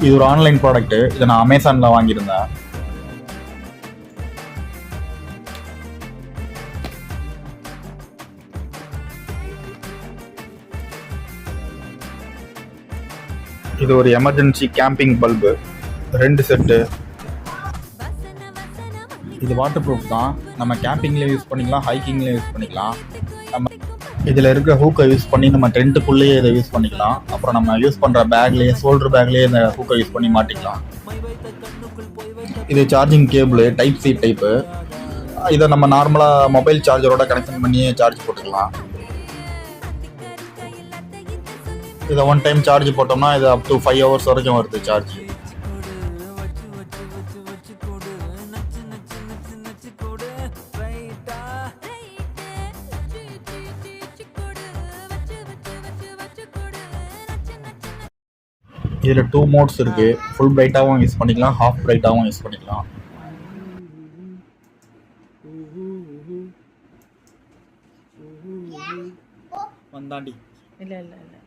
இது ஒரு online product. இதை நான் அமேசான்ல வாங்கியிருந்தேன். இது ஒரு எமர்ஜென்சி கேம்பிங் பல்பு, 2 செட்டு. இது வாட்டர் ப்ரூஃப் தான். நம்ம கேம்பிங்லேயும் யூஸ் பண்ணிக்கலாம், ஹைக்கிங்லேயும் யூஸ் பண்ணிக்கலாம். நம்ம இதில் இருக்க ஹூக்கை யூஸ் பண்ணி நம்ம டென்ட்டுக்குள்ளேயே இதை யூஸ் பண்ணிக்கலாம். அப்புறம் நம்ம யூஸ் பண்ணுற பேக்லேயே, ஷோல்டர் பேக்லேயே இந்த ஹூக்கை யூஸ் பண்ணி மாட்டிக்கலாம். இது charging cable type C type. இதை நம்ம நார்மலாக மொபைல் சார்ஜரோட கனெக்ஷன் பண்ணி சார்ஜ் போட்டுக்கலாம். இதை 1 டைம் சார்ஜ் போட்டோம்னா இது அப் டு 5 hours வரைக்கும் வருது சார்ஜ். இதில் 2 மோட்ஸ் இருக்குது. ஃபுல் பிரைட்டாகவும் யூஸ் பண்ணிக்கலாம், ஹாஃப் பிரைட்டாகவும் யூஸ் பண்ணிக்கலாம். வந்தாண்டி இல்லை இல்லை இல்லை